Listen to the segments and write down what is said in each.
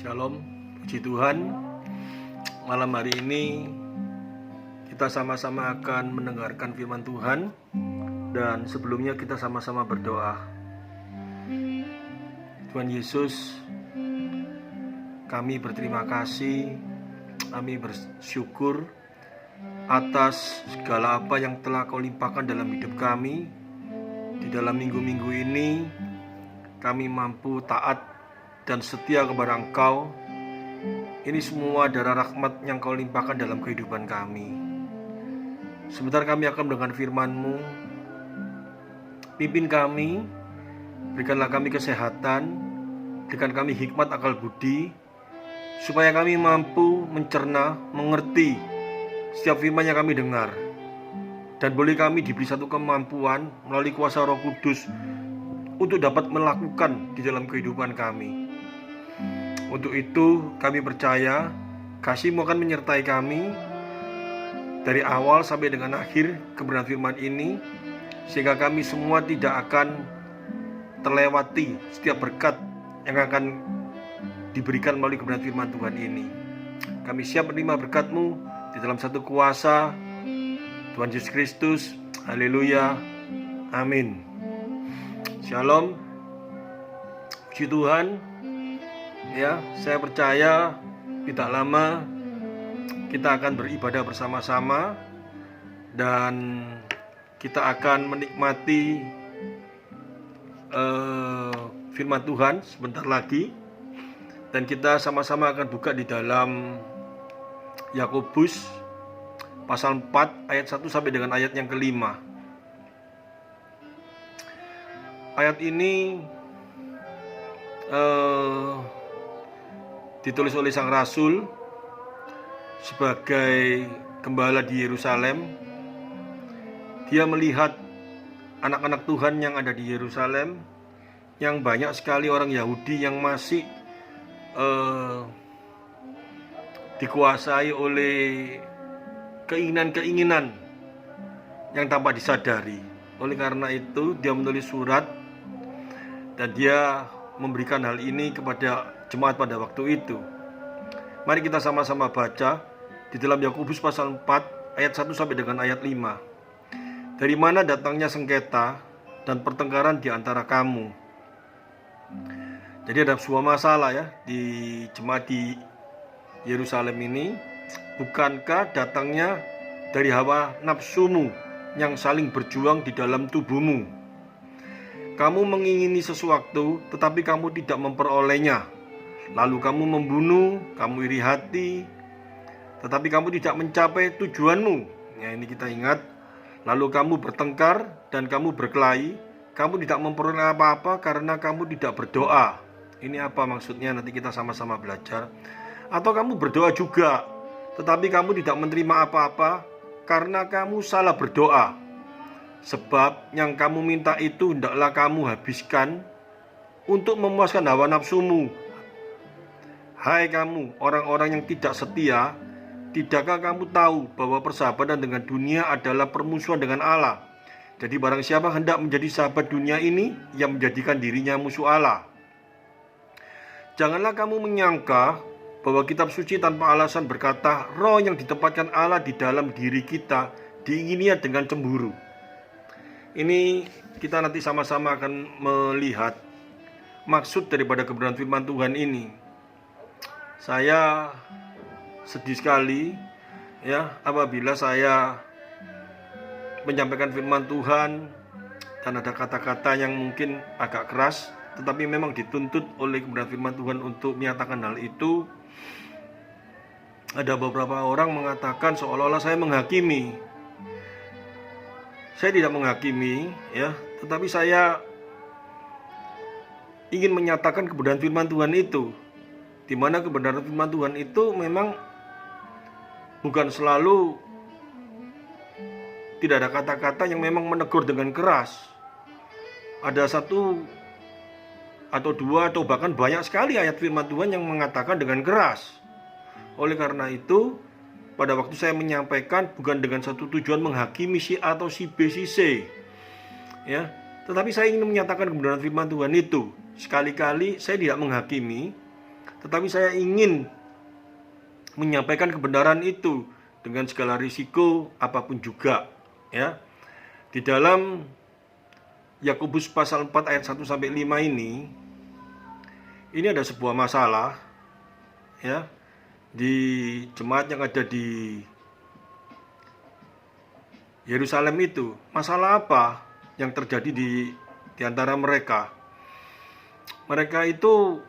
Shalom, puji Tuhan. Malam hari ini kita sama-sama akan mendengarkan firman Tuhan. Dan sebelumnya kita sama-sama berdoa. Tuhan Yesus, kami berterima kasih, kami bersyukur atas segala apa yang telah Kau limpahkan dalam hidup kami. Di dalam minggu-minggu ini kami mampu taat dan setia kepada Engkau. Ini semua darah rahmat yang Kau limpahkan dalam kehidupan kami. Sebentar kami akan mendengar firman-Mu. Pimpin kami, berikanlah kami kesehatan, berikan kami hikmat akal budi, supaya kami mampu mencerna, mengerti setiap firman yang kami dengar. Dan boleh kami diberi satu kemampuan melalui kuasa Roh Kudus untuk dapat melakukan di dalam kehidupan kami. Untuk itu kami percaya kasih-Mu akan menyertai kami dari awal sampai dengan akhir kebenaran firman ini, sehingga kami semua tidak akan terlewati setiap berkat yang akan diberikan melalui kebenaran firman Tuhan ini. Kami siap menerima berkat-Mu di dalam satu kuasa Tuhan Yesus Kristus. Haleluya, amin. Shalom, puji Tuhan. Ya, saya percaya tidak lama kita akan beribadah bersama-sama dan kita akan menikmati firman Tuhan sebentar lagi. Dan kita sama-sama akan buka di dalam Yakobus pasal 4 ayat 1 sampai dengan ayat yang kelima. Ayat ini ditulis oleh sang rasul sebagai gembala di Yerusalem. Dia melihat anak-anak Tuhan yang ada di Yerusalem, yang banyak sekali orang Yahudi yang masih dikuasai oleh keinginan-keinginan yang tanpa disadari. Oleh karena itu dia menulis surat dan dia memberikan hal ini kepada jemaat pada waktu itu. Mari kita sama-sama baca di dalam Yakobus pasal 4 ayat 1 sampai dengan ayat 5. Dari mana datangnya sengketa dan pertengkaran di antara kamu? Jadi ada sebuah masalah ya di jemaat di Yerusalem ini. Bukankah datangnya dari hawa nafsumu yang saling berjuang di dalam tubuhmu? Kamu mengingini sesuatu, tetapi kamu tidak memperolehnya. Lalu kamu membunuh, kamu iri hati, tetapi kamu tidak mencapai tujuanmu. Ya, ini kita ingat. Lalu kamu bertengkar dan kamu berkelahi. Kamu tidak memperoleh apa-apa karena kamu tidak berdoa. Ini apa maksudnya? Nanti kita sama-sama belajar. Atau kamu berdoa juga, tetapi kamu tidak menerima apa-apa karena kamu salah berdoa. Sebab yang kamu minta itu hendaklah kamu habiskan untuk memuaskan hawa nafsumu. Hai kamu orang-orang yang tidak setia, tidakkah kamu tahu bahwa persahabatan dengan dunia adalah permusuhan dengan Allah? Jadi barang siapa hendak menjadi sahabat dunia ini, yang menjadikan dirinya musuh Allah. Janganlah kamu menyangka bahwa kitab suci tanpa alasan berkata, roh yang ditempatkan Allah di dalam diri kita diingininya dengan cemburu. Ini kita nanti sama-sama akan melihat maksud daripada kebenaran firman Tuhan ini. Saya sedih sekali ya apabila saya menyampaikan firman Tuhan dan ada kata-kata yang mungkin agak keras, tetapi memang dituntut oleh kebenaran firman Tuhan untuk menyatakan hal itu. Ada beberapa orang mengatakan seolah-olah saya menghakimi. Saya tidak menghakimi ya, tetapi saya ingin menyatakan kebenaran firman Tuhan itu, di mana kebenaran firman Tuhan itu memang bukan selalu tidak ada kata-kata yang memang menegur dengan keras. Ada satu atau dua atau bahkan banyak sekali ayat firman Tuhan yang mengatakan dengan keras. Oleh karena itu, pada waktu saya menyampaikan bukan dengan satu tujuan menghakimi si A atau si B, si C ya, tetapi saya ingin menyatakan kebenaran firman Tuhan itu. Sekali-kali saya tidak menghakimi, Tetapi saya ingin menyampaikan kebenaran itu dengan segala risiko apapun juga, ya. Di dalam Yakobus pasal 4 ayat 1 sampai 5 ini ada sebuah masalah, ya, di jemaat yang ada di Yerusalem itu. Masalah apa yang terjadi di antara mereka? Mereka itu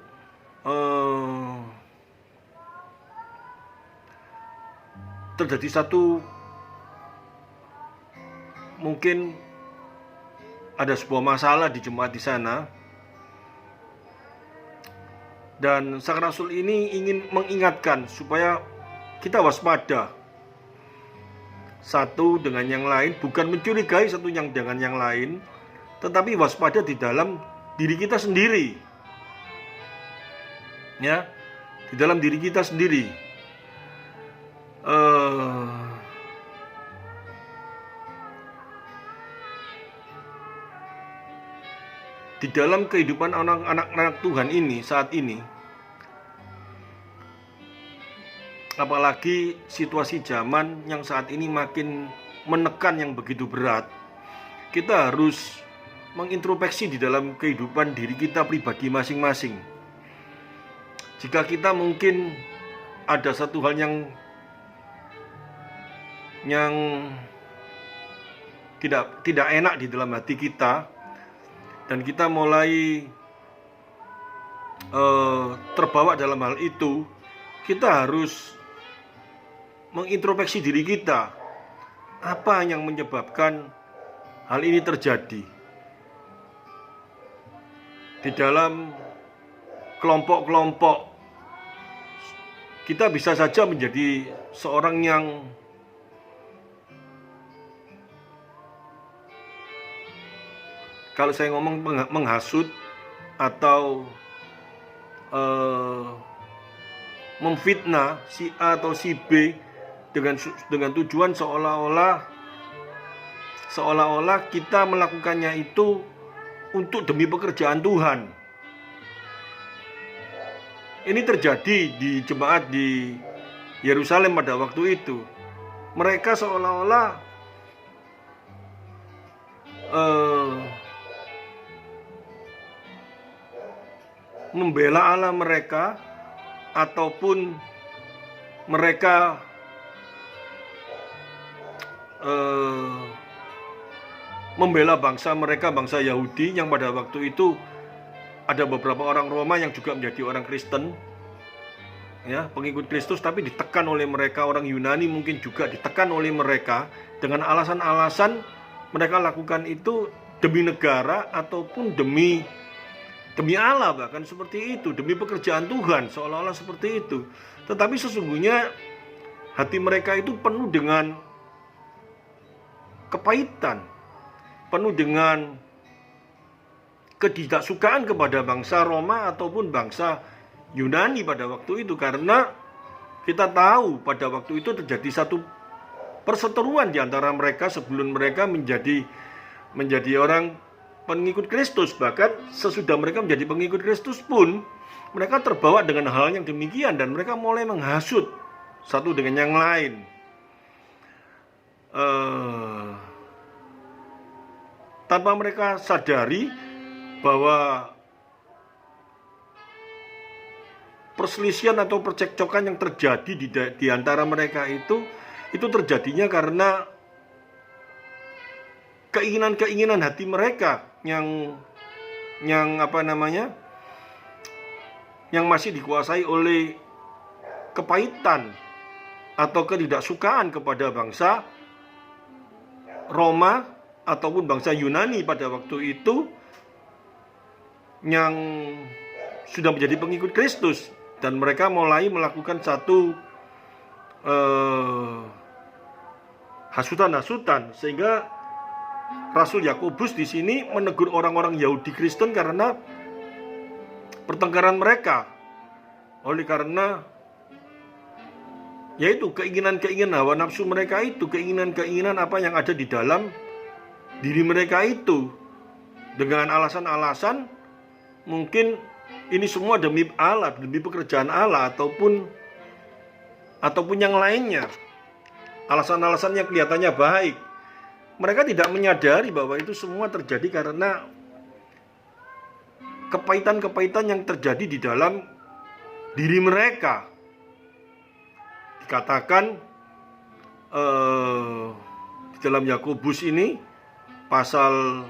terjadi satu, mungkin ada sebuah masalah di jemaat di sana, dan sang rasul ini ingin mengingatkan supaya kita waspada satu dengan yang lain, bukan mencurigai satu yang dengan yang lain, tetapi waspada di dalam diri kita sendiri, ya, di dalam diri kita sendiri. Di dalam kehidupan anak-anak Tuhan ini saat ini, apalagi situasi zaman yang saat ini makin menekan yang begitu berat, kita harus mengintrospeksi di dalam kehidupan diri kita pribadi masing-masing. Jika kita mungkin ada satu hal yang tidak enak di dalam hati kita, dan kita mulai terbawa dalam hal itu, kita harus mengintrospeksi diri kita. Apa yang menyebabkan hal ini terjadi? Di dalam kelompok-kelompok, kita bisa saja menjadi seorang yang kalau saya ngomong menghasut atau memfitnah si A atau si B dengan tujuan seolah-olah kita melakukannya itu untuk demi pekerjaan Tuhan. Ini terjadi di jemaat di Yerusalem pada waktu itu. Mereka seolah-olah membela Allah mereka, ataupun mereka membela bangsa mereka, bangsa Yahudi, yang pada waktu itu ada beberapa orang Roma yang juga menjadi orang Kristen, ya, pengikut Kristus, tapi ditekan oleh mereka. Orang Yunani mungkin juga ditekan oleh mereka dengan alasan-alasan mereka lakukan itu demi negara ataupun demi Allah, bahkan seperti itu, demi pekerjaan Tuhan, seolah-olah seperti itu. Tetapi sesungguhnya hati mereka itu penuh dengan kepahitan, penuh dengan ketidaksukaan kepada bangsa Roma ataupun bangsa Yunani pada waktu itu, karena kita tahu pada waktu itu terjadi satu perseteruan di antara mereka sebelum mereka menjadi orang pengikut Kristus. Bahkan sesudah mereka menjadi pengikut Kristus pun mereka terbawa dengan hal yang demikian, dan mereka mulai menghasut satu dengan yang lain. Tanpa mereka sadari bahwa perselisihan atau percekcokan yang terjadi di antara mereka itu terjadinya karena keinginan hati mereka yang masih dikuasai oleh kepahitan atau ketidaksukaan kepada bangsa Roma ataupun bangsa Yunani pada waktu itu yang sudah menjadi pengikut Kristus, dan mereka mulai melakukan satu hasutan-hasutan, sehingga Rasul Yakobus di sini menegur orang-orang Yahudi Kristen karena pertengkaran mereka, oleh karena yaitu keinginan-keinginan hawa nafsu mereka itu, keinginan-keinginan apa yang ada di dalam diri mereka itu, dengan alasan-alasan mungkin Ini semua demi Allah, demi pekerjaan Allah ataupun yang lainnya. Alasan-alasan yang kelihatannya baik. Mereka tidak menyadari bahwa itu semua terjadi karena kepahitan-kepahitan yang terjadi di dalam diri mereka. Dikatakan di dalam Yakobus ini pasal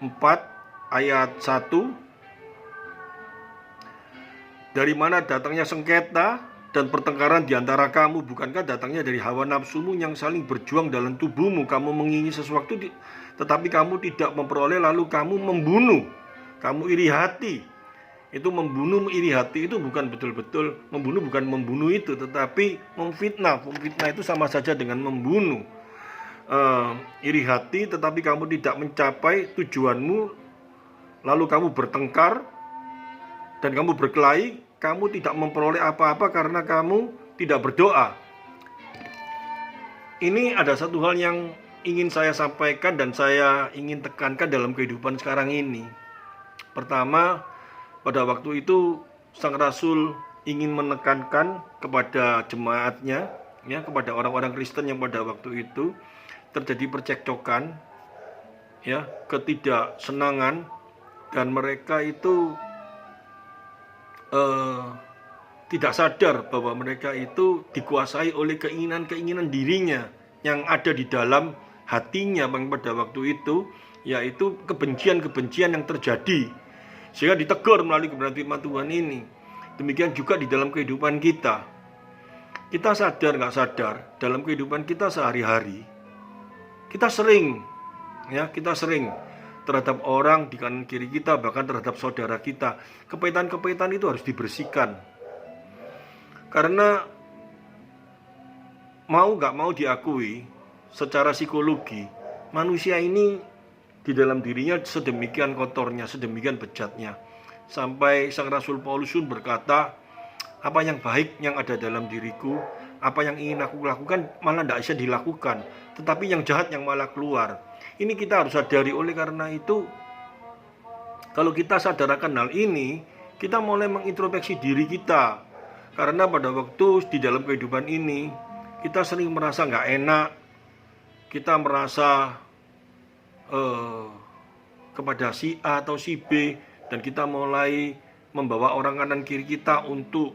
4 ayat 1, dari mana datangnya sengketa dan pertengkaran di antara kamu? Bukankah datangnya dari hawa nafsumu yang saling berjuang dalam tubuhmu? Kamu mengingini sesuatu tetapi kamu tidak memperoleh, lalu kamu membunuh. Kamu iri hati. Itu membunuh, iri hati itu bukan betul-betul membunuh, bukan membunuh itu, tetapi memfitnah. Memfitnah itu sama saja dengan membunuh. Iri hati tetapi kamu tidak mencapai tujuanmu, lalu kamu bertengkar dan kamu berkelahi, kamu tidak memperoleh apa-apa karena kamu tidak berdoa. Ini ada satu hal yang ingin saya sampaikan dan saya ingin tekankan dalam kehidupan sekarang ini. Pertama, pada waktu itu Sang Rasul ingin menekankan kepada jemaatnya, ya, kepada orang-orang Kristen yang pada waktu itu terjadi percekcokan, ya, ketidaksenangan, dan mereka itu tidak sadar bahwa mereka itu dikuasai oleh keinginan-keinginan dirinya yang ada di dalam hatinya pada waktu itu, yaitu kebencian-kebencian yang terjadi, sehingga ditegur melalui kebenaran firman Tuhan ini. Demikian juga di dalam kehidupan kita. Kita sadar nggak sadar, dalam kehidupan kita sehari-hari, kita sering terhadap orang di kanan kiri kita, bahkan terhadap saudara kita. Kepahitan-kepahitan itu harus dibersihkan. Karena mau gak mau diakui, secara psikologi, manusia ini di dalam dirinya sedemikian kotornya, sedemikian bejatnya. Sampai Sang Rasul Paulus pun berkata, apa yang baik yang ada dalam diriku, apa yang ingin aku lakukan malah tidak bisa dilakukan, tetapi yang jahat yang malah keluar. Ini kita harus sadari. Oleh karena itu, kalau kita sadarkan hal ini, kita mulai mengintrospeksi diri kita. Karena pada waktu di dalam kehidupan ini, kita sering merasa nggak enak, kita merasa kepada si A atau si B, dan kita mulai membawa orang kanan kiri kita untuk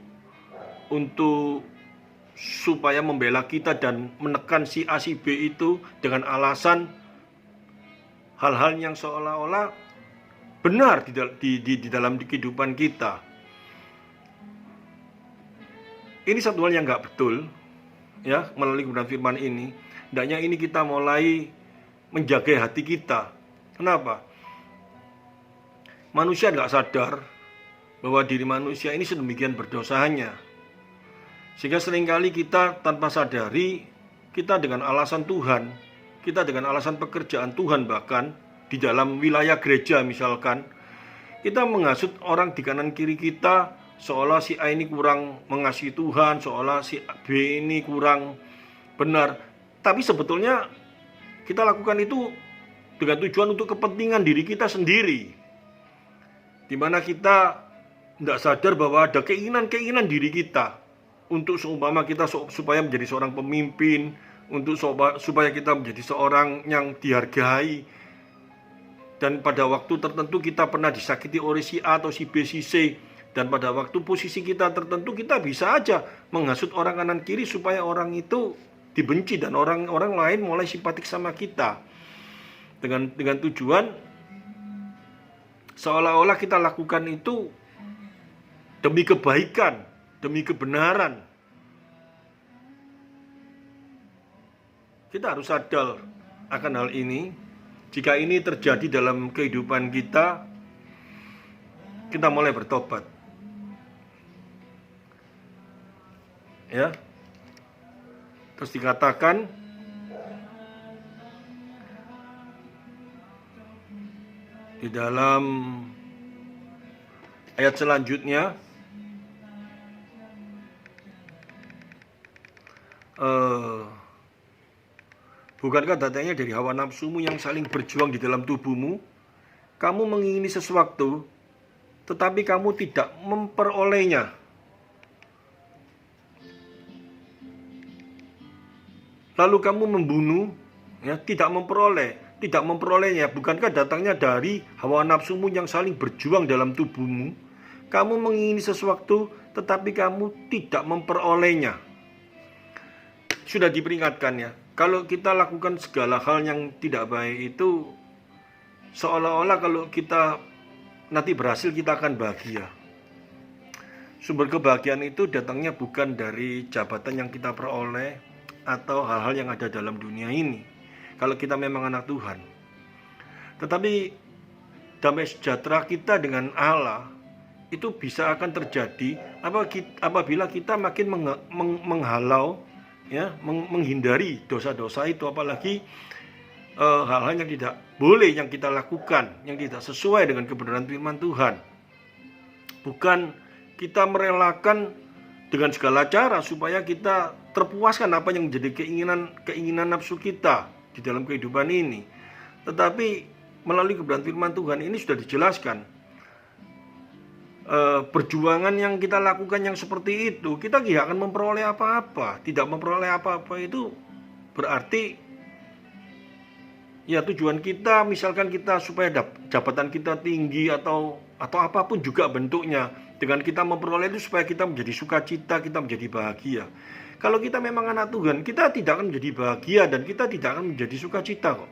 supaya membela kita dan menekan si A si B itu dengan alasan hal-hal yang seolah-olah benar di dalam kehidupan kita. Ini satu hal yang nggak betul, ya, melalui kebenaran firman ini. Hendaknya ini kita mulai menjaga hati kita. Kenapa? Manusia nggak sadar bahwa diri manusia ini sedemikian berdosanya, sehingga seringkali kita tanpa sadari, kita dengan alasan Tuhan, kita dengan alasan pekerjaan Tuhan, bahkan di dalam wilayah gereja misalkan, kita menghasut orang di kanan kiri kita, seolah si A ini kurang mengasihi Tuhan, seolah si B ini kurang benar. Tapi sebetulnya kita lakukan itu dengan tujuan untuk kepentingan diri kita sendiri, di mana kita tidak sadar bahwa ada keinginan-keinginan diri kita untuk seumpama kita supaya menjadi seorang pemimpin, untuk supaya kita menjadi seorang yang dihargai. Dan pada waktu tertentu kita pernah disakiti oleh si A atau si B, si C, dan pada waktu posisi kita tertentu kita bisa aja menghasut orang kanan kiri supaya orang itu dibenci dan orang-orang lain mulai simpatik sama kita, dengan tujuan seolah-olah kita lakukan itu demi kebaikan, demi kebenaran. Kita harus sadar akan hal ini. Jika ini terjadi dalam kehidupan kita, kita mulai bertobat. Ya. Terus dikatakan di dalam ayat selanjutnya, bukankah datangnya dari hawa nafsumu yang saling berjuang di dalam tubuhmu? Kamu mengingini sesuatu tetapi kamu tidak memperolehnya. Lalu kamu membunuh, ya, tidak memperolehnya. Bukankah datangnya dari hawa nafsumu yang saling berjuang dalam tubuhmu? Kamu mengingini sesuatu, tetapi kamu tidak memperolehnya. Sudah diperingatkan, ya. Kalau kita lakukan segala hal yang tidak baik itu, seolah-olah kalau kita nanti berhasil, kita akan bahagia. Sumber kebahagiaan itu datangnya bukan dari jabatan yang kita peroleh atau hal-hal yang ada dalam dunia ini, kalau kita memang anak Tuhan. Tetapi damai sejahtera kita dengan Allah itu bisa akan terjadi apabila kita makin menghalau, ya, menghindari dosa-dosa itu, apalagi hal-hal yang tidak boleh yang kita lakukan, yang tidak sesuai dengan kebenaran firman Tuhan. Bukan kita merelakan dengan segala cara supaya kita terpuaskan apa yang menjadi keinginan nafsu kita di dalam kehidupan ini. Tetapi melalui kebenaran firman Tuhan ini sudah dijelaskan, perjuangan yang kita lakukan yang seperti itu, kita tidak akan memperoleh apa-apa. Tidak memperoleh apa-apa itu berarti, ya, tujuan kita, misalkan kita supaya jabatan kita tinggi atau apapun juga bentuknya, dengan kita memperoleh itu supaya kita menjadi sukacita, kita menjadi bahagia. Kalau kita memang anak Tuhan, kita tidak akan menjadi bahagia dan kita tidak akan menjadi sukacita kok.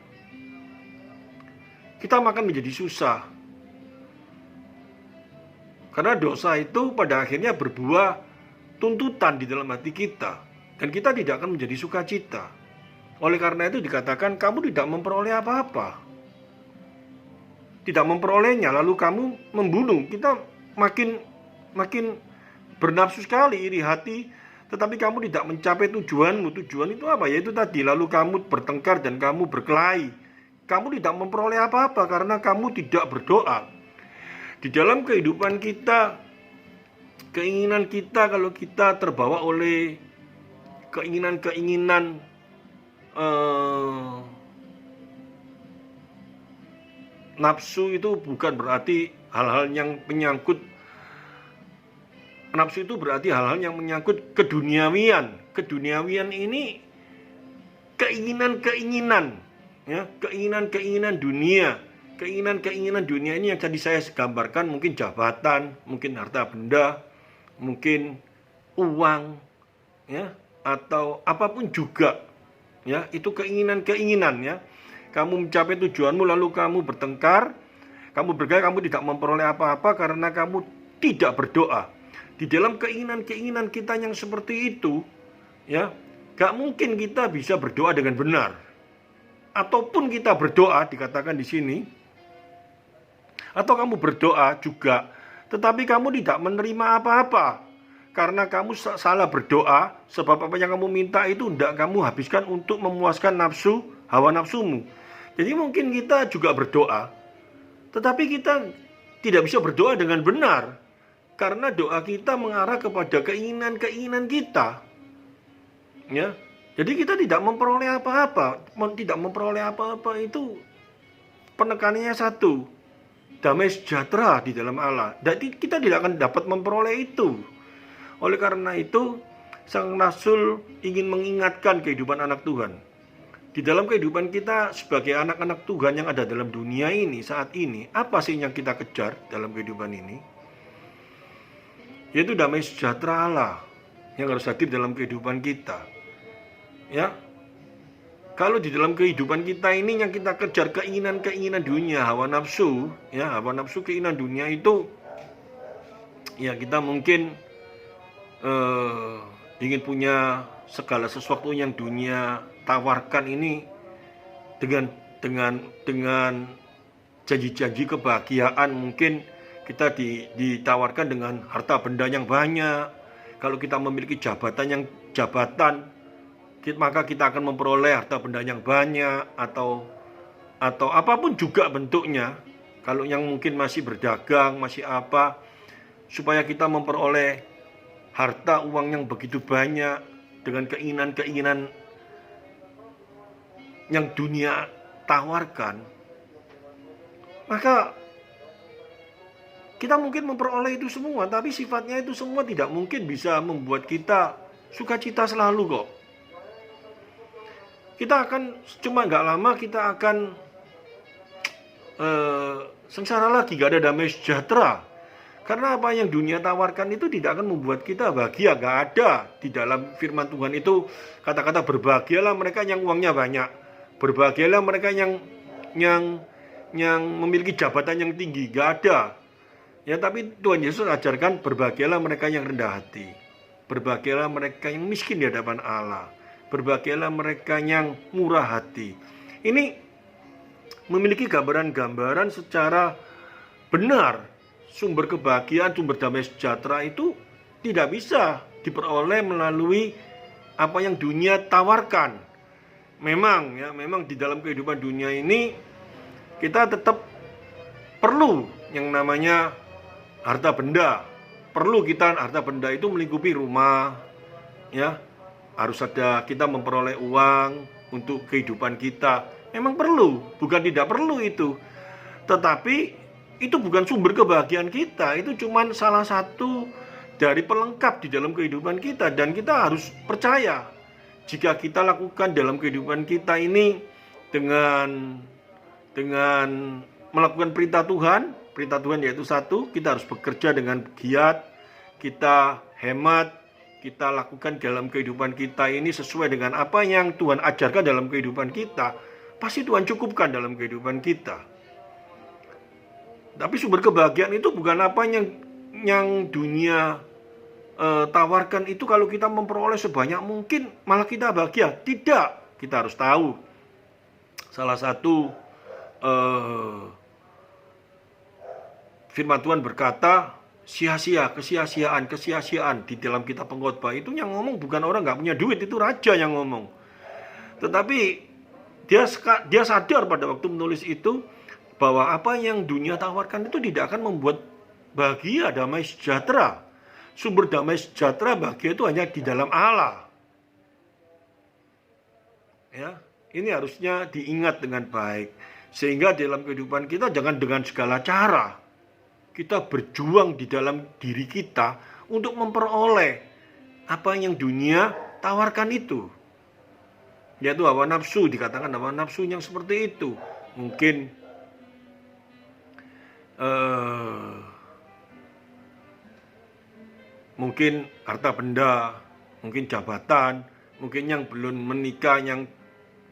Kita akan menjadi susah. Karena dosa itu pada akhirnya berbuah tuntutan di dalam hati kita, dan kita tidak akan menjadi sukacita. Oleh karena itu dikatakan kamu tidak memperoleh apa-apa. Tidak memperolehnya, lalu kamu membunuh. Kita makin bernafsu sekali, iri hati, tetapi kamu tidak mencapai tujuanmu. Tujuan itu apa? Yaitu tadi, lalu kamu bertengkar dan kamu berkelahi. Kamu tidak memperoleh apa-apa karena kamu tidak berdoa. Di dalam kehidupan kita, keinginan kita, kalau kita terbawa oleh keinginan-keinginan nafsu, itu bukan berarti hal-hal yang menyangkut nafsu, itu berarti hal-hal yang menyangkut keduniawian. Keduniawian ini keinginan-keinginan, ya, keinginan-keinginan dunia. Keinginan-keinginan dunia ini yang tadi saya gambarkan, mungkin jabatan, mungkin harta benda, mungkin uang, ya, atau apapun juga, ya, itu keinginan-keinginan, ya. Kamu mencapai tujuanmu lalu kamu bertengkar, kamu bergaya, kamu tidak memperoleh apa-apa karena kamu tidak berdoa. Di dalam keinginan-keinginan kita yang seperti itu, ya, gak mungkin kita bisa berdoa dengan benar. Ataupun kita berdoa, dikatakan di sini, atau kamu berdoa juga, tetapi kamu tidak menerima apa-apa karena kamu salah berdoa, sebab apa yang kamu minta itu tidak kamu habiskan untuk memuaskan nafsu, hawa nafsumu. Jadi mungkin kita juga berdoa, tetapi kita tidak bisa berdoa dengan benar karena doa kita mengarah kepada keinginan-keinginan kita, ya. Jadi kita tidak memperoleh apa-apa. Tidak memperoleh apa-apa itu penekanannya satu, damai sejahtera di dalam Allah. Dan kita tidak akan dapat memperoleh itu. Oleh karena itu, Sang Rasul ingin mengingatkan kehidupan anak Tuhan. Di dalam kehidupan kita sebagai anak-anak Tuhan yang ada dalam dunia ini saat ini, apa sih yang kita kejar dalam kehidupan ini? Yaitu damai sejahtera Allah yang harus hadir dalam kehidupan kita. Ya, kalau di dalam kehidupan kita ini yang kita kejar keinginan-keinginan dunia, hawa nafsu, ya, hawa nafsu, keinginan dunia itu, ya, kita mungkin ingin punya segala sesuatu yang dunia tawarkan ini dengan janji-janji kebahagiaan. Mungkin kita ditawarkan dengan harta benda yang banyak. Kalau kita memiliki jabatan, maka kita akan memperoleh harta benda yang banyak, atau apapun juga bentuknya. Kalau yang mungkin masih berdagang, masih apa, supaya kita memperoleh harta uang yang begitu banyak dengan keinginan-keinginan yang dunia tawarkan, maka Kita mungkin memperoleh itu semua, tapi sifatnya itu semua tidak mungkin bisa membuat kita sukacita selalu kok. Kita akan, cuma nggak lama kita akan sengsara lagi, gak ada damai sejahtera. Karena apa yang dunia tawarkan itu tidak akan membuat kita bahagia. Gak ada di dalam firman Tuhan itu kata-kata berbahagialah mereka yang uangnya banyak, berbahagialah mereka yang memiliki jabatan yang tinggi. Gak ada. Ya, tapi Tuhan Yesus ajarkan berbahagialah mereka yang rendah hati, berbahagialah mereka yang miskin di hadapan Allah, berbahagialah mereka yang murah hati. Ini memiliki gambaran-gambaran secara benar. Sumber kebahagiaan, sumber damai sejahtera itu tidak bisa diperoleh melalui apa yang dunia tawarkan. Memang di dalam kehidupan dunia ini kita tetap perlu yang namanya harta benda. Perlu kita harta benda itu melingkupi rumah, ya. Harus ada kita memperoleh uang untuk kehidupan kita. Memang perlu, bukan tidak perlu itu. Tetapi itu bukan sumber kebahagiaan kita. Itu cuma salah satu dari pelengkap di dalam kehidupan kita. Dan kita harus percaya, jika kita lakukan dalam kehidupan kita ini dengan melakukan perintah Tuhan yaitu satu, kita harus bekerja dengan giat, kita hemat, kita lakukan dalam kehidupan kita ini sesuai dengan apa yang Tuhan ajarkan dalam kehidupan kita. Pasti Tuhan cukupkan dalam kehidupan kita. Tapi sumber kebahagiaan itu bukan apa yang dunia tawarkan itu. Kalau kita memperoleh sebanyak mungkin malah kita bahagia. Tidak, kita harus tahu. Salah satu firman Tuhan berkata, kesia-siaan di dalam kitab Pengkhotbah itu yang ngomong bukan orang nggak punya duit, itu raja yang ngomong. Tetapi dia sadar pada waktu menulis itu bahwa apa yang dunia tawarkan itu tidak akan membuat bahagia, damai sejahtera. Sumber damai sejahtera, bahagia itu hanya di dalam Allah. Ya, ini harusnya diingat dengan baik. Sehingga dalam kehidupan kita jangan dengan segala cara kita berjuang di dalam diri kita untuk memperoleh apa yang dunia tawarkan itu. Yaitu hawa nafsu, dikatakan hawa nafsu yang seperti itu. Mungkin harta benda, mungkin jabatan, mungkin yang belum menikah, yang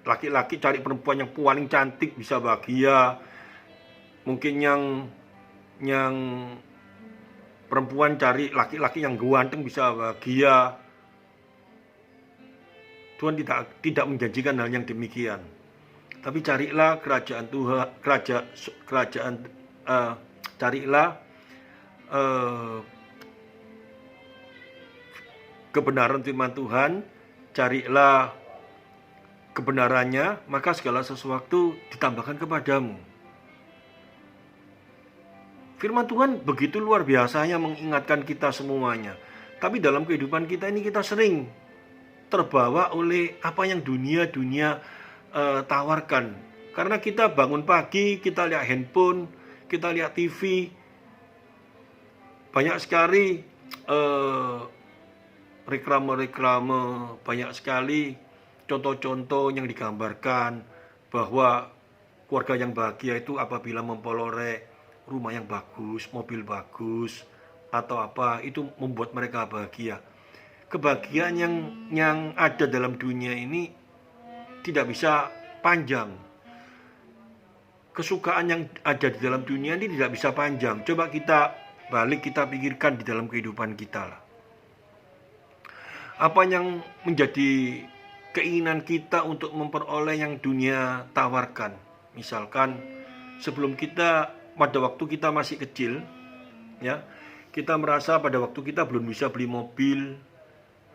laki-laki cari perempuan yang paling cantik bisa bahagia, mungkin yang perempuan cari laki-laki yang ganteng bisa bahagia. Tuhan tidak menjanjikan hal yang demikian. Tapi carilah kerajaan Tuhan, carilah kebenaran firman Tuhan, carilah kebenarannya, maka segala sesuatu ditambahkan kepadamu. Firman Tuhan begitu luar biasanya mengingatkan kita semuanya. Tapi dalam kehidupan kita ini kita sering terbawa oleh apa yang dunia tawarkan. Karena kita bangun pagi, kita lihat handphone, kita lihat TV, banyak sekali reklame, banyak sekali contoh-contoh yang digambarkan bahwa keluarga yang bahagia itu apabila memperoleh rumah yang bagus, mobil bagus, atau apa, itu membuat mereka bahagia. Kebahagiaan yang ada dalam dunia ini tidak bisa panjang. Kesukaan yang ada di dalam dunia ini tidak bisa panjang. Coba kita balik, kita pikirkan di dalam kehidupan kita lah. Apa yang menjadi keinginan kita untuk memperoleh yang dunia tawarkan? Misalkan sebelum kita, pada waktu kita masih kecil, ya, kita merasa pada waktu kita belum bisa beli mobil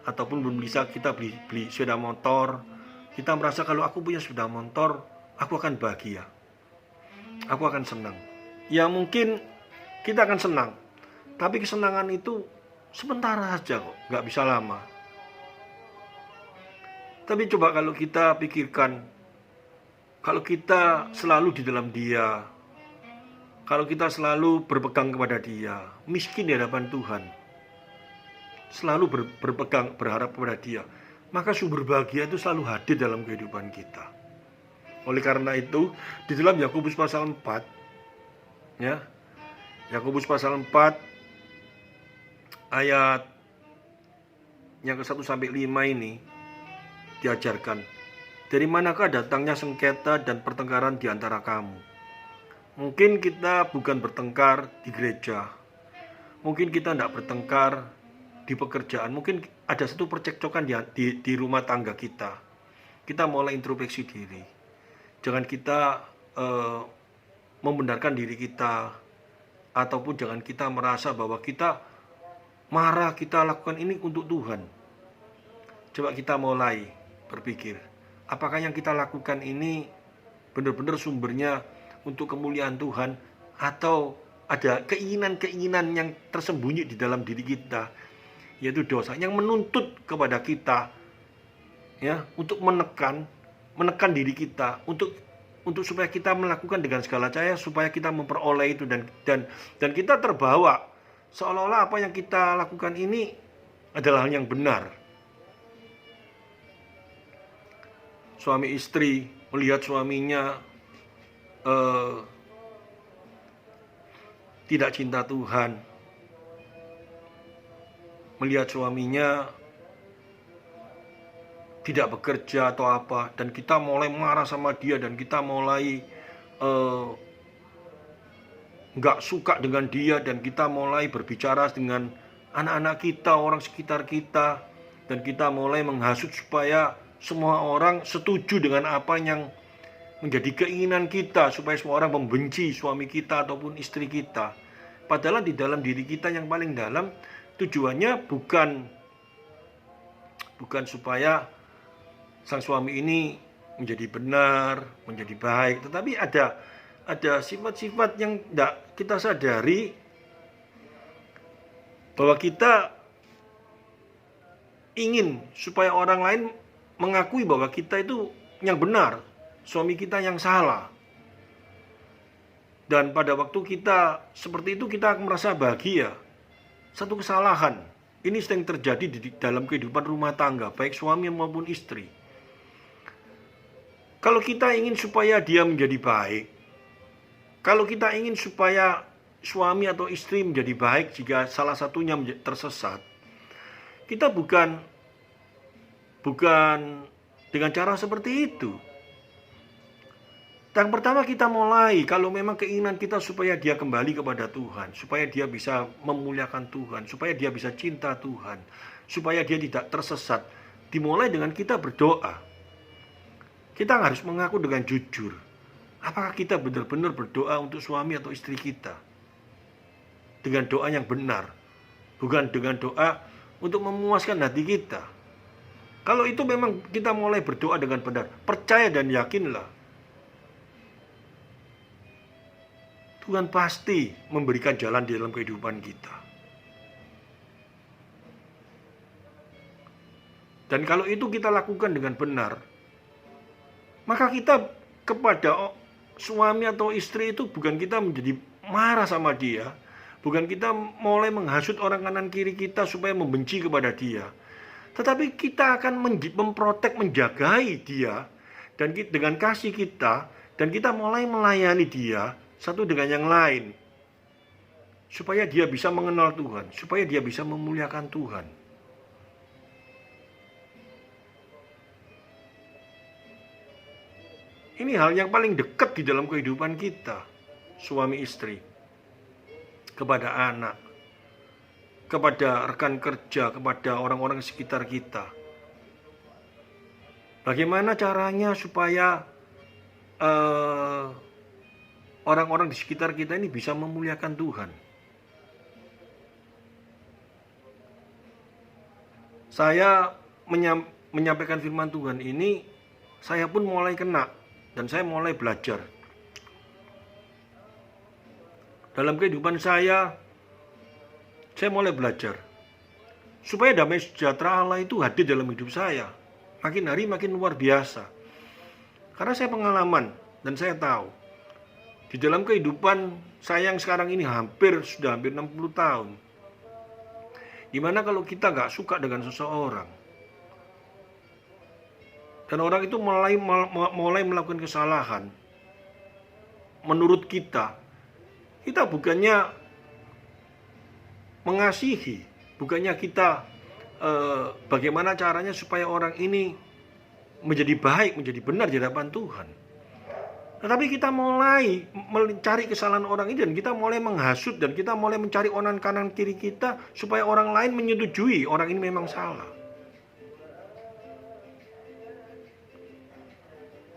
ataupun belum bisa kita beli sepeda motor. Kita merasa kalau aku punya sepeda motor, aku akan bahagia, aku akan senang. Ya mungkin kita akan senang, tapi kesenangan itu sementara saja kok, gak bisa lama. Tapi coba kalau kita pikirkan, kalau kita selalu di dalam Dia, Kalau kita selalu berpegang kepada Dia, miskin di hadapan Tuhan, selalu berpegang, berharap kepada Dia, maka sumber bahagia itu selalu hadir dalam kehidupan kita. Oleh karena itu, di dalam Yakobus pasal 4, ya, Yakobus pasal 4 ayat yang ke-1 sampai 5 ini diajarkan, dari manakah datangnya sengketa dan pertengkaran di antara kamu? Mungkin kita bukan bertengkar di gereja, mungkin kita tidak bertengkar di pekerjaan, mungkin ada satu percekcokan di rumah tangga kita. Kita mulai introspeksi diri. Jangan kita membenarkan diri kita, ataupun jangan kita merasa bahwa kita marah, kita lakukan ini untuk Tuhan. Coba kita mulai berpikir, apakah yang kita lakukan ini benar-benar sumbernya untuk kemuliaan Tuhan, atau ada keinginan-keinginan yang tersembunyi di dalam diri kita, yaitu dosa yang menuntut kepada kita, ya, untuk menekan diri kita, untuk supaya kita melakukan dengan segala cara, supaya kita memperoleh itu, dan kita terbawa seolah-olah apa yang kita lakukan ini adalah hal yang benar. Suami istri melihat suaminya tidak cinta Tuhan, melihat suaminya tidak bekerja atau apa, dan kita mulai marah sama dia, dan kita mulai nggak suka dengan dia, dan kita mulai berbicara dengan anak-anak kita, orang sekitar kita, dan kita mulai menghasut supaya semua orang setuju dengan apa yang menjadi keinginan kita, supaya semua orang membenci suami kita ataupun istri kita. Padahal di dalam diri kita yang paling dalam, tujuannya bukan supaya sang suami ini menjadi benar, menjadi baik, tetapi ada sifat-sifat yang tidak kita sadari, bahwa kita ingin supaya orang lain mengakui bahwa kita itu yang benar, suami kita yang salah. Dan pada waktu kita seperti itu, kita merasa bahagia. Satu kesalahan ini sering terjadi di dalam kehidupan rumah tangga, baik suami maupun istri. Kalau kita ingin supaya dia menjadi baik, kalau kita ingin supaya suami atau istri menjadi baik jika salah satunya tersesat, kita bukan dengan cara seperti itu. Yang pertama, kita mulai, kalau memang keinginan kita supaya dia kembali kepada Tuhan, supaya dia bisa memuliakan Tuhan, supaya dia bisa cinta Tuhan, supaya dia tidak tersesat, dimulai dengan kita berdoa. Kita harus mengaku dengan jujur, apakah kita benar-benar berdoa untuk suami atau istri kita dengan doa yang benar, bukan dengan doa untuk memuaskan hati kita. Kalau itu memang kita mulai berdoa dengan benar, percaya dan yakinlah, Tuhan pasti memberikan jalan di dalam kehidupan kita. Dan kalau itu kita lakukan dengan benar, maka kita kepada suami atau istri itu bukan kita menjadi marah sama dia, bukan kita mulai menghasut orang kanan kiri kita supaya membenci kepada dia, tetapi kita akan memprotek, menjagai dia dan dengan kasih kita, dan kita mulai melayani dia satu dengan yang lain, supaya dia bisa mengenal Tuhan, supaya dia bisa memuliakan Tuhan. Ini hal yang paling dekat di dalam kehidupan kita, suami istri, kepada anak, kepada rekan kerja, kepada orang-orang sekitar kita. Bagaimana caranya supaya orang-orang di sekitar kita ini bisa memuliakan Tuhan? Saya menyampaikan firman Tuhan ini, saya pun mulai kena, dan saya mulai belajar. Dalam kehidupan saya mulai belajar supaya damai sejahtera Allah itu hadir dalam hidup saya. Makin hari makin luar biasa. Karena saya pengalaman, dan saya tahu Di dalam kehidupan saya yang sekarang ini sudah hampir 60 tahun. Gimana kalau kita gak suka dengan seseorang? Dan orang itu mulai melakukan kesalahan. Menurut kita bukannya mengasihi, bukannya kita bagaimana caranya supaya orang ini menjadi baik, menjadi benar di hadapan Tuhan. Tetapi kita mulai mencari kesalahan orang ini, dan kita mulai menghasut, dan kita mulai mencari onan kanan kiri kita supaya orang lain menyetujui orang ini memang salah.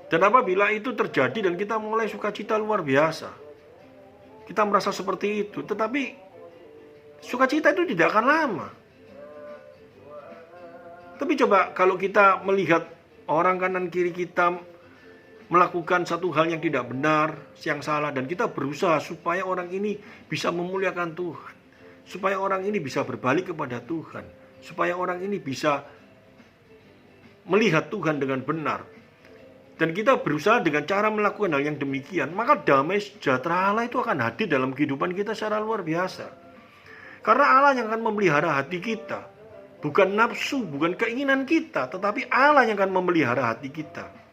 Dan apabila itu terjadi dan kita mulai sukacita luar biasa, kita merasa seperti itu, tetapi sukacita itu tidak akan lama. Tapi coba kalau kita melihat orang kanan kiri kita melakukan satu hal yang tidak benar, yang salah, dan kita berusaha supaya orang ini bisa memuliakan Tuhan, supaya orang ini bisa berbalik kepada Tuhan, supaya orang ini bisa melihat Tuhan dengan benar, dan kita berusaha dengan cara melakukan hal yang demikian, maka damai sejahtera Allah itu akan hadir dalam kehidupan kita secara luar biasa. Karena Allah yang akan memelihara hati kita, bukan nafsu, bukan keinginan kita, tetapi Allah yang akan memelihara hati kita.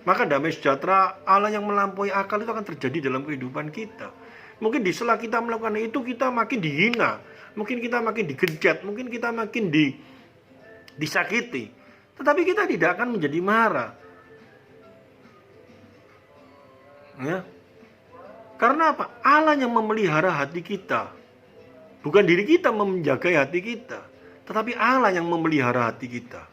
Maka damai sejahtera Allah yang melampaui akal itu akan terjadi dalam kehidupan kita. Mungkin di sela kita melakukan itu, kita makin dihina, mungkin kita makin digenjat, mungkin kita makin disakiti. Tetapi kita tidak akan menjadi marah. Ya. Karena apa? Allah yang memelihara hati kita. Bukan diri kita menjaga hati kita, tetapi Allah yang memelihara hati kita.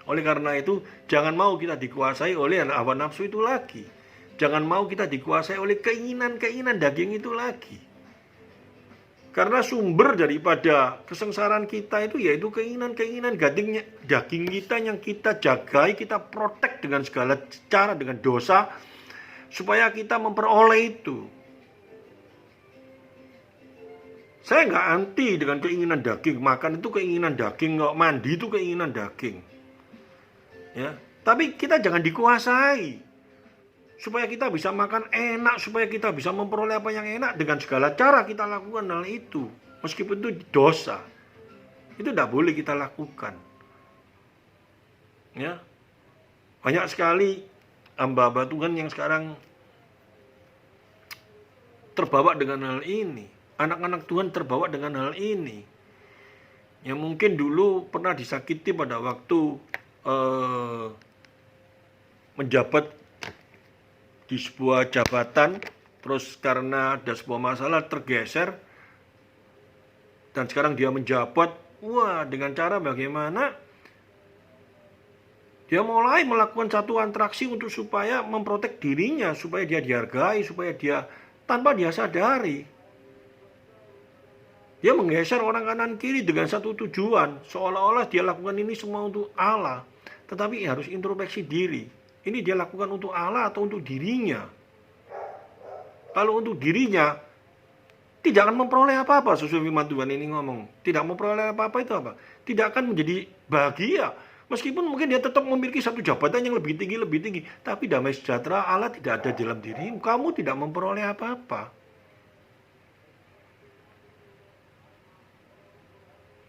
Oleh karena itu, jangan mau kita dikuasai oleh hawa nafsu itu lagi. Jangan mau kita dikuasai oleh keinginan-keinginan daging itu lagi. Karena sumber daripada kesengsaraan kita itu yaitu keinginan-keinginan daging kita yang kita jagai, kita protek dengan segala cara, dengan dosa, supaya kita memperoleh itu. Saya nggak anti dengan keinginan daging. Makan itu keinginan daging, nggak mandi itu keinginan daging. Ya, tapi kita jangan dikuasai supaya kita bisa makan enak, supaya kita bisa memperoleh apa yang enak. Dengan segala cara kita lakukan hal itu, meskipun itu dosa, itu tidak boleh kita lakukan. Ya, banyak sekali hamba-hamba Tuhan yang sekarang terbawa dengan hal ini. Anak-anak Tuhan terbawa dengan hal ini. Yang mungkin dulu pernah disakiti pada waktu menjabat di sebuah jabatan, terus karena ada sebuah masalah tergeser, dan sekarang dia menjabat. Dengan cara bagaimana dia mulai melakukan satu atraksi untuk supaya memprotek dirinya, supaya dia dihargai, supaya dia tanpa dia sadari dia menggeser orang kanan kiri dengan satu tujuan, seolah-olah dia lakukan ini semua untuk Allah. Tetapi harus introspeksi diri. Ini dia lakukan untuk Allah atau untuk dirinya? Kalau untuk dirinya, tidak akan memperoleh apa-apa. Sesuai firman Tuhan ini ngomong, tidak memperoleh apa-apa itu apa? Tidak akan menjadi bahagia. Meskipun mungkin dia tetap memiliki satu jabatan yang lebih tinggi. Tapi damai sejahtera Allah tidak ada dalam dirimu. Kamu tidak memperoleh apa-apa.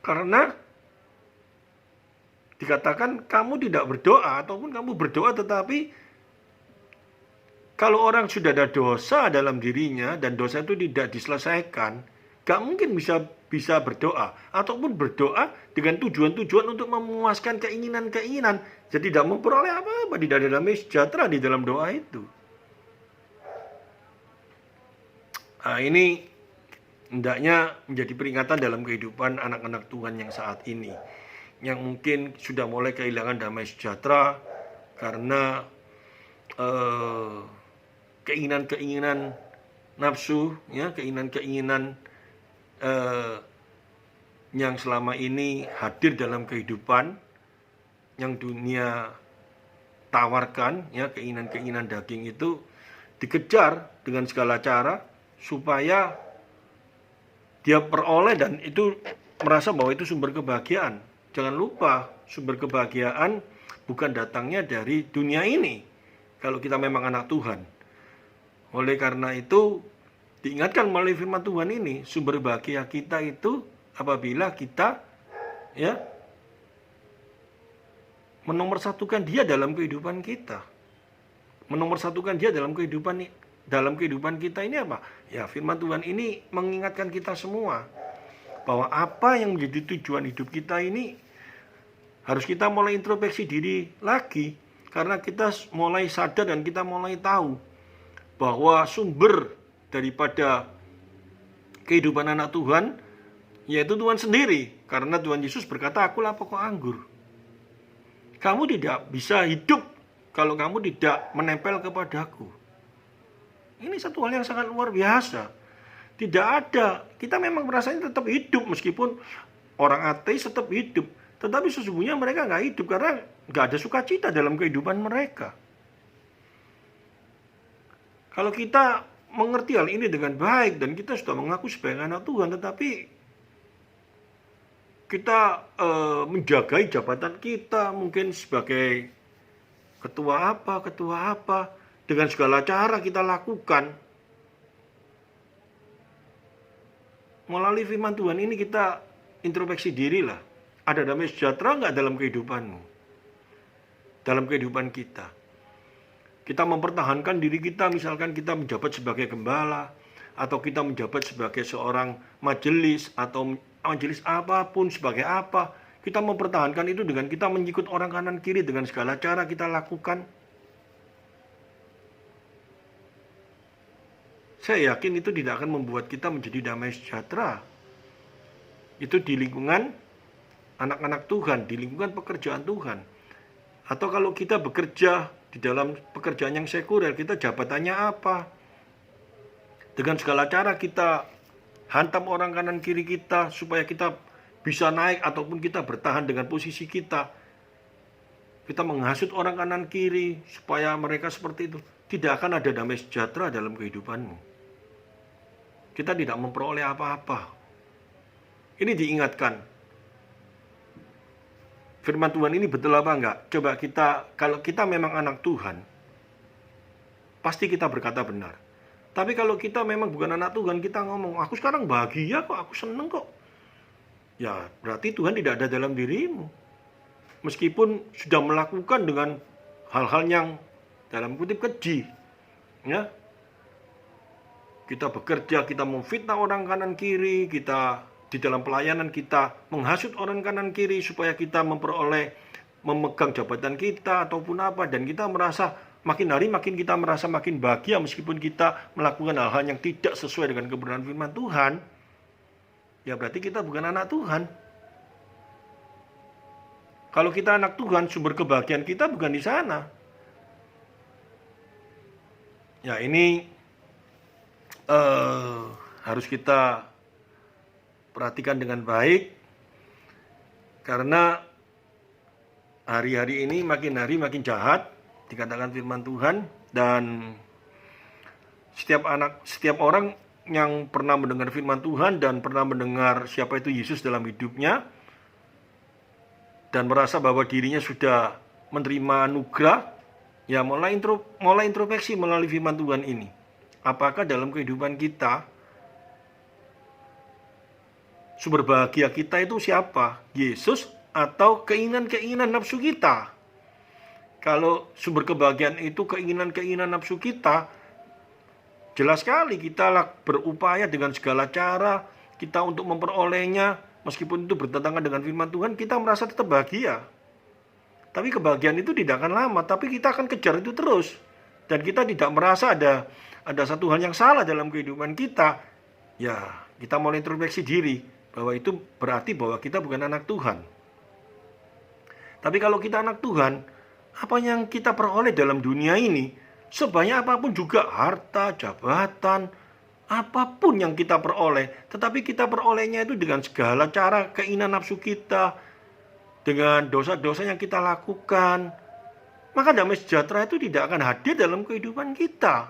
Karena dikatakan kamu tidak berdoa, ataupun kamu berdoa tetapi kalau orang sudah ada dosa dalam dirinya dan dosa itu tidak diselesaikan, gak mungkin bisa berdoa, ataupun berdoa dengan tujuan-tujuan untuk memuaskan keinginan-keinginan. Jadi tidak memperoleh apa-apa, tidak ada damai sejahtera di dalam doa itu. Nah, ini hendaknya menjadi peringatan dalam kehidupan anak-anak Tuhan yang saat ini, yang mungkin sudah mulai kehilangan damai sejahtera karena keinginan-keinginan nafsu, ya, keinginan-keinginan yang selama ini hadir dalam kehidupan yang dunia tawarkan, ya, keinginan-keinginan daging itu dikejar dengan segala cara supaya dia peroleh, dan itu merasa bahwa itu sumber kebahagiaan. Jangan lupa, sumber kebahagiaan bukan datangnya dari dunia ini. Kalau kita memang anak Tuhan, Oleh karena itu, diingatkan melalui firman Tuhan ini, sumber bahagia kita itu apabila kita ya menomorsatukan Dia dalam kehidupan kita. Menomorsatukan Dia dalam kehidupan kita ini apa? Ya, firman Tuhan ini mengingatkan kita semua bahwa apa yang menjadi tujuan hidup kita ini harus kita mulai introspeksi diri lagi, karena kita mulai sadar dan kita mulai tahu bahwa sumber daripada kehidupan anak Tuhan yaitu Tuhan sendiri. Karena Tuhan Yesus berkata, "Akulah pokok anggur." Kamu tidak bisa hidup kalau kamu tidak menempel kepadaku. Ini satu hal yang sangat luar biasa. Tidak ada, kita memang merasanya tetap hidup, meskipun orang ateis tetap hidup, tetapi sesungguhnya mereka nggak hidup karena nggak ada sukacita dalam kehidupan mereka. Kalau kita mengerti hal ini dengan baik dan kita sudah mengaku sebagai anak Tuhan, tetapi kita menjagai jabatan kita, mungkin sebagai ketua apa, dengan segala cara kita lakukan. Melalui firman Tuhan ini kita introspeksi diri lah. Ada damai sejahtera nggak dalam kehidupanmu? Dalam kehidupan kita. Kita mempertahankan diri kita, misalkan kita menjabat sebagai gembala, atau kita menjabat sebagai seorang majelis, atau majelis apapun sebagai apa. Kita mempertahankan itu dengan kita menyikut orang kanan kiri dengan segala cara kita lakukan. Saya yakin itu tidak akan membuat kita menjadi damai sejahtera. Itu di lingkungan anak-anak Tuhan, di lingkungan pekerjaan Tuhan. Atau kalau kita bekerja di dalam pekerjaan yang sekuler, kita jabatannya apa? Dengan segala cara kita hantam orang kanan kiri kita supaya kita bisa naik ataupun kita bertahan dengan posisi kita. Kita menghasut orang kanan kiri supaya mereka seperti itu. Tidak akan ada damai sejahtera dalam kehidupanmu. Kita tidak memperoleh apa-apa. Ini diingatkan. Firman Tuhan ini betul apa enggak? Coba kalau kita memang anak Tuhan, pasti kita berkata benar. Tapi kalau kita memang bukan anak Tuhan, kita ngomong, aku sekarang bahagia kok, aku seneng kok. Ya, berarti Tuhan tidak ada dalam dirimu. Meskipun sudah melakukan dengan hal-hal yang dalam kutip keji. Ya. Kita bekerja, kita memfitnah orang kanan kiri, kita di dalam pelayanan kita menghasut orang kanan kiri supaya kita memegang jabatan kita ataupun apa, dan kita merasa makin hari makin kita merasa makin bahagia meskipun kita melakukan hal-hal yang tidak sesuai dengan kebenaran firman Tuhan. Ya berarti kita bukan anak Tuhan. Kalau kita anak Tuhan, sumber kebahagiaan kita bukan di sana. Ya ini harus kita perhatikan dengan baik, karena hari-hari ini makin hari makin jahat, dikatakan firman Tuhan, dan setiap orang yang pernah mendengar firman Tuhan dan pernah mendengar siapa itu Yesus dalam hidupnya dan merasa bahwa dirinya sudah menerima anugerah, ya mulai introspeksi melalui firman Tuhan ini. Apakah dalam kehidupan kita sumber bahagia kita itu siapa? Yesus atau keinginan-keinginan nafsu kita? Kalau sumber kebahagiaan itu keinginan-keinginan nafsu kita, jelas sekali kita berupaya dengan segala cara kita untuk memperolehnya, meskipun itu bertentangan dengan firman Tuhan, kita merasa tetap bahagia. Tapi kebahagiaan itu tidak akan lama, tapi kita akan kejar itu terus. Dan kita tidak merasa ada satu hal yang salah dalam kehidupan kita. Ya, kita mulai introspeksi diri bahwa itu berarti bahwa kita bukan anak Tuhan. Tapi kalau kita anak Tuhan, apa yang kita peroleh dalam dunia ini, sebanyak apapun juga harta, jabatan, apapun yang kita peroleh, tetapi kita perolehnya itu dengan segala cara keinginan nafsu kita, dengan dosa-dosa yang kita lakukan, maka damai sejahtera itu tidak akan hadir dalam kehidupan kita.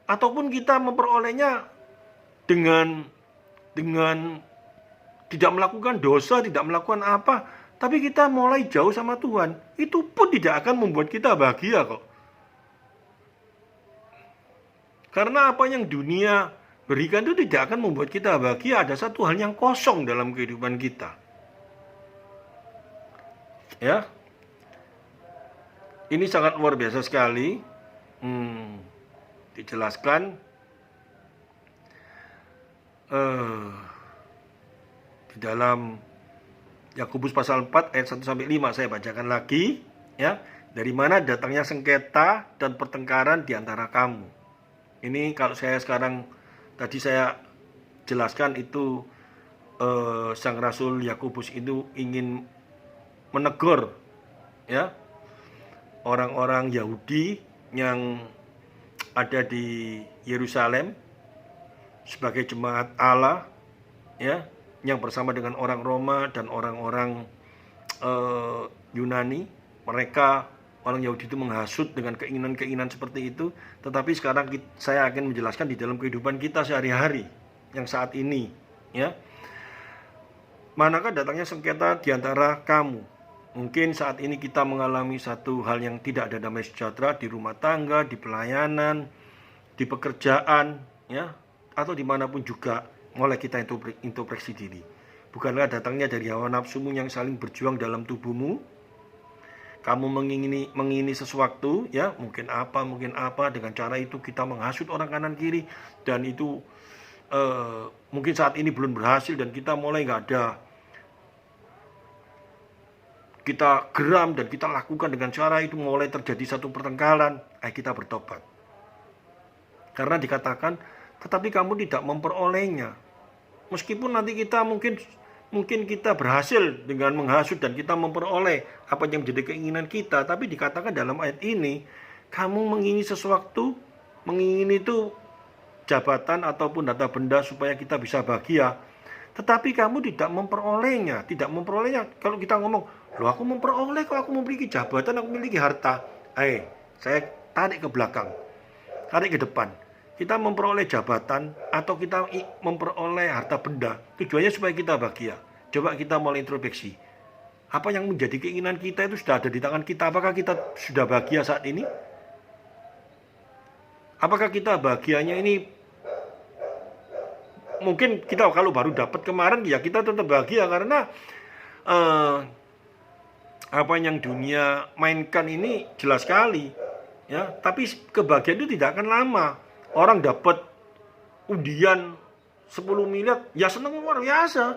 Ataupun kita memperolehnya dengan tidak melakukan dosa, tidak melakukan apa, tapi kita mulai jauh sama Tuhan, itu pun tidak akan membuat kita bahagia kok. Karena apa yang dunia berikan itu tidak akan membuat kita bahagia. Ada satu hal yang kosong dalam kehidupan kita. Ya, ini sangat luar biasa sekali. Dijelaskan di dalam Yakobus pasal 4 ayat 1 sampai 5, saya bacakan lagi, ya. Dari mana datangnya sengketa dan pertengkaran di antara kamu. Ini kalau saya sekarang tadi saya jelaskan itu sang Rasul Yakobus itu ingin menegur, ya, orang-orang Yahudi yang ada di Yerusalem sebagai jemaat Allah, ya, yang bersama dengan orang Roma dan orang-orang Yunani. Mereka orang Yahudi itu menghasut dengan keinginan-keinginan seperti itu. Tetapi sekarang saya akan menjelaskan di dalam kehidupan kita sehari-hari yang saat ini, ya. Manakah datangnya sengketa di antara kamu? Mungkin saat ini kita mengalami satu hal yang tidak ada damai sejahtera di rumah tangga, di pelayanan, di pekerjaan, ya, atau dimanapun juga. Mulai kita introspeksi diri. Bukankah datangnya dari hawa nafsumu yang saling berjuang dalam tubuhmu? Kamu mengingini sesuatu, ya, mungkin apa, dengan cara itu kita menghasut orang kanan kiri, dan itu mungkin saat ini belum berhasil dan kita mulai kita geram dan kita lakukan dengan cara itu, mulai terjadi satu pertengkaran. Kita bertobat. Karena dikatakan, tetapi kamu tidak memperolehnya. Meskipun nanti kita mungkin kita berhasil dengan menghasut dan kita memperoleh apa yang menjadi keinginan kita, tapi dikatakan dalam ayat ini, kamu mengingini sesuatu, mengingini itu jabatan ataupun harta benda supaya kita bisa bahagia, tetapi kamu tidak memperolehnya. Kalau kita ngomong, loh aku memperoleh kok, aku memiliki jabatan, aku memiliki harta. Saya tarik ke belakang, tarik ke depan. Kita memperoleh jabatan atau kita memperoleh harta benda, tujuannya supaya kita bahagia. Coba kita mulai introspeksi. Apa yang menjadi keinginan kita itu sudah ada di tangan kita. Apakah kita sudah bahagia saat ini? Apakah kita bahagianya ini, mungkin kita kalau baru dapat kemarin, ya kita tetap bahagia karena apa yang dunia mainkan ini jelas sekali, ya. Tapi kebahagiaan itu tidak akan lama. Orang dapat undian 10 miliar, ya senang luar biasa.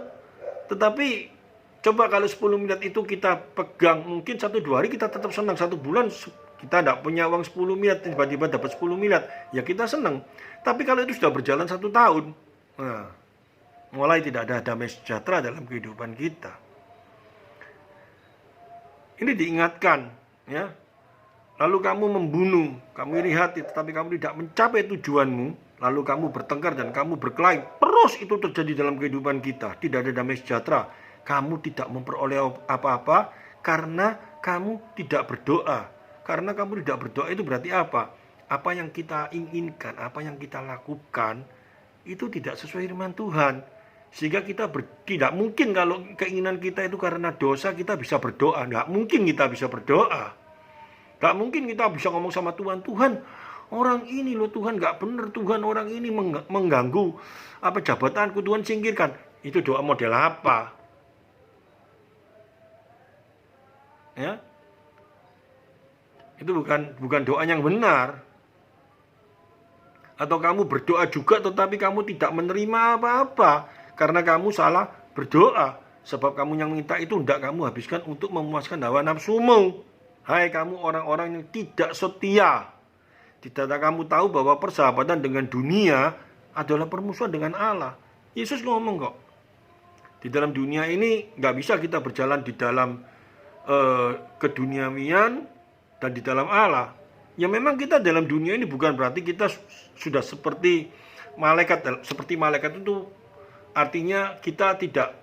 Tetapi coba kalau 10 miliar itu kita pegang, mungkin 1-2 hari kita tetap senang. 1 bulan kita tidak punya uang 10 miliar, tiba-tiba dapat 10 miliar, ya kita senang. Tapi kalau itu sudah berjalan 1 tahun, mulai tidak ada damai sejahtera dalam kehidupan kita. Ini diingatkan, ya. Lalu kamu membunuh, kamu iri hati, tetapi kamu tidak mencapai tujuanmu. Lalu kamu bertengkar dan kamu berkelahi. Terus itu terjadi dalam kehidupan kita. Tidak ada damai sejahtera. Kamu tidak memperoleh apa-apa karena kamu tidak berdoa. Karena kamu tidak berdoa itu berarti apa? Apa yang kita inginkan, apa yang kita lakukan, itu tidak sesuai firman Tuhan. Sehingga kita tidak mungkin kalau keinginan kita itu karena dosa kita bisa berdoa. Nggak mungkin kita bisa berdoa. Gak mungkin kita bisa ngomong sama Tuhan, Tuhan, orang ini loh Tuhan gak benar, Tuhan orang ini mengganggu apa jabatanku, Tuhan singkirkan. Itu doa model apa? Ya, itu bukan doa yang benar. Atau kamu berdoa juga tetapi kamu tidak menerima apa-apa karena kamu salah berdoa. Sebab kamu yang minta itu hendak kamu habiskan untuk memuaskan hawa nafsumu. Hai kamu orang-orang yang tidak setia. Tidakkah kamu tahu bahwa persahabatan dengan dunia adalah permusuhan dengan Allah? Yesus ngomong kok. Di dalam dunia ini gak bisa kita berjalan di dalam keduniawian dan di dalam Allah. Ya memang kita dalam dunia ini bukan berarti kita sudah seperti malaikat. Seperti malaikat itu artinya kita tidak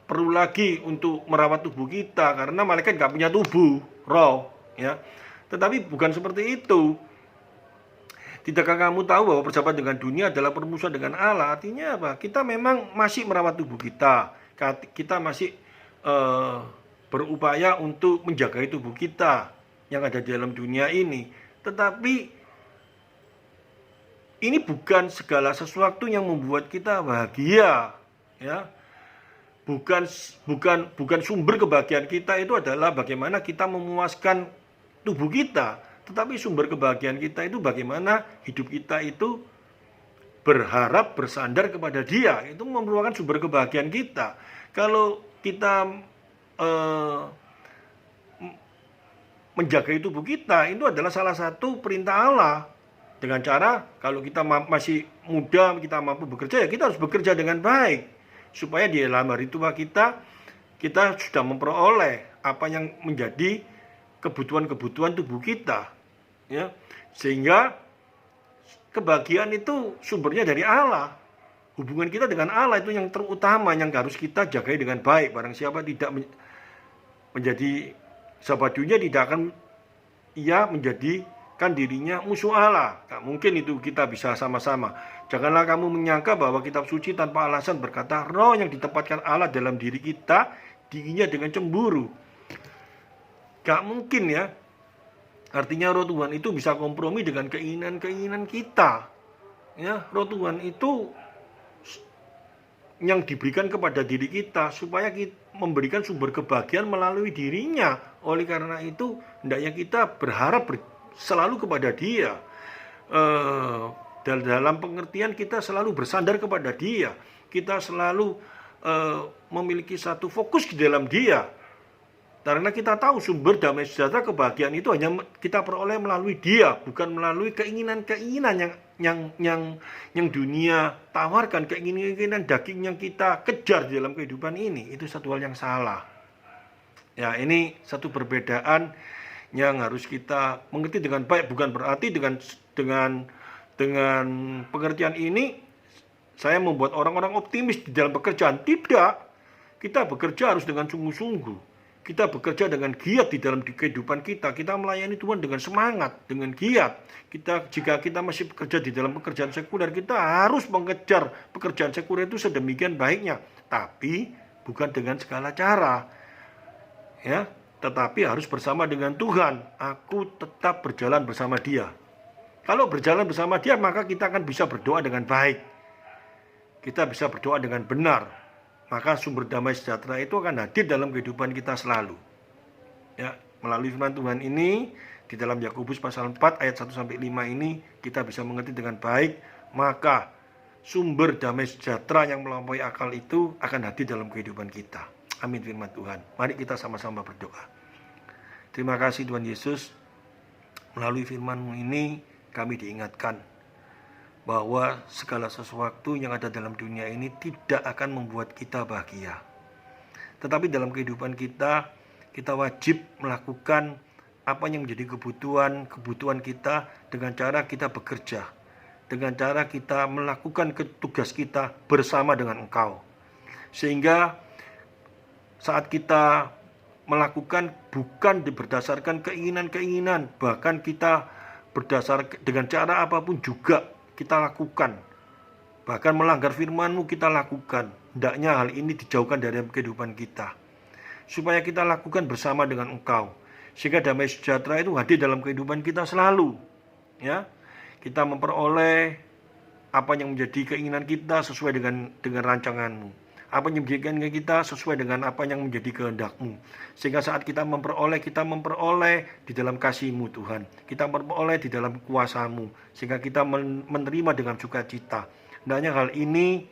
perlu lagi untuk merawat tubuh kita karena malaikat gak punya tubuh roh, ya. Tetapi bukan seperti itu. Tidakkah kamu tahu bahwa persahabatan dengan dunia adalah permusuhan dengan Allah? Artinya apa? Kita memang masih merawat tubuh kita. Kita masih berupaya untuk menjaga tubuh kita. yang ada di dalam dunia ini. Tetapi ini bukan segala sesuatu yang membuat kita bahagia, ya. Bukan sumber kebahagiaan kita itu adalah bagaimana kita memuaskan tubuh kita, tetapi sumber kebahagiaan kita itu bagaimana hidup kita itu berharap bersandar kepada Dia. Itu merupakan sumber kebahagiaan kita. Kalau kita menjaga tubuh kita, itu adalah salah satu perintah Allah. Dengan cara kalau kita masih muda, kita mampu bekerja, ya kita harus bekerja dengan baik. Supaya di dalam hari tua kita sudah memperoleh apa yang menjadi kebutuhan-kebutuhan tubuh kita, ya. Sehingga kebahagiaan itu sumbernya dari Allah. Hubungan kita dengan Allah itu yang terutama, yang harus kita jagai dengan baik. Barang siapa tidak menjadi sahabat dunia, tidak akan ia menjadikan dirinya musuh Allah. Nah, mungkin itu kita bisa sama-sama. Janganlah kamu menyangka bahwa kitab suci tanpa alasan berkata, roh yang ditempatkan Allah dalam diri kita dinginnya dengan cemburu. Gak mungkin, ya. Artinya roh Tuhan itu bisa kompromi dengan keinginan-keinginan kita. Ya, roh Tuhan itu yang diberikan kepada diri kita supaya kita memberikan sumber kebahagiaan melalui dirinya. Oleh karena itu, hendaknya kita berharap selalu kepada Dia. Dalam pengertian kita selalu bersandar kepada Dia. Kita selalu memiliki satu fokus di dalam Dia. Karena kita tahu sumber damai sejahtera kebahagiaan itu hanya kita peroleh melalui Dia, bukan melalui keinginan-keinginan yang dunia tawarkan, keinginan-keinginan daging yang kita kejar di dalam kehidupan ini. Itu satu hal yang salah. Ya, ini satu perbedaan yang harus kita mengerti dengan baik. Bukan berarti dengan pengertian ini saya membuat orang-orang optimis di dalam pekerjaan. Tidak. Kita bekerja harus dengan sungguh-sungguh. Kita bekerja dengan giat di dalam kehidupan kita. Kita melayani Tuhan dengan semangat, dengan giat. Jika kita masih bekerja di dalam pekerjaan sekuler, kita harus mengejar pekerjaan sekuler itu sedemikian baiknya. Tapi bukan dengan segala cara. Ya, tetapi harus bersama dengan Tuhan. Aku tetap berjalan bersama Dia. Kalau berjalan bersama Dia, maka kita akan bisa berdoa dengan baik. Kita bisa berdoa dengan benar. Maka sumber damai sejahtera itu akan hadir dalam kehidupan kita selalu. Ya, melalui firman Tuhan ini di dalam Yakobus pasal 4 ayat 1-5 ini kita bisa mengerti dengan baik, maka sumber damai sejahtera yang melampaui akal itu akan hadir dalam kehidupan kita. Amin firman Tuhan. Mari kita sama-sama berdoa. Terima kasih Tuhan Yesus. Melalui firman-Mu ini kami diingatkan bahwa segala sesuatu yang ada dalam dunia ini tidak akan membuat kita bahagia. Tetapi dalam kehidupan kita, kita wajib melakukan apa yang menjadi kebutuhan kita dengan cara kita bekerja, dengan cara kita melakukan tugas kita bersama dengan Engkau. Sehingga saat kita melakukan bukan berdasarkan keinginan-keinginan, bahkan kita berdasarkan dengan cara apapun juga kita lakukan, bahkan melanggar firman-Mu kita lakukan. Hendaknya hal ini dijauhkan dari kehidupan kita, supaya kita lakukan bersama dengan Engkau, sehingga damai sejahtera itu hadir dalam kehidupan kita selalu. Ya, kita memperoleh apa yang menjadi keinginan kita sesuai dengan rancangan-Mu. Apa yang menjadi keinginan kita sesuai dengan apa yang menjadi kehendak-Mu. Sehingga saat kita memperoleh di dalam kasih-Mu Tuhan. Kita memperoleh di dalam kuasa-Mu. Sehingga kita menerima dengan sukacita. Hendaknya hal ini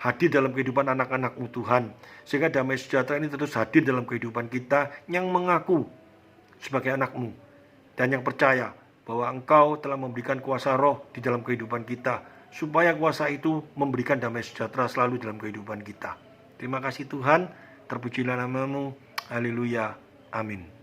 hadir dalam kehidupan anak-anak-Mu Tuhan. Sehingga damai sejahtera ini terus hadir dalam kehidupan kita yang mengaku sebagai anak-Mu. Dan yang percaya bahwa Engkau telah memberikan kuasa roh di dalam kehidupan kita, supaya kuasa itu memberikan damai sejahtera selalu dalam kehidupan kita. Terima kasih Tuhan, terpujilah nama-Mu. Haleluya. Amin.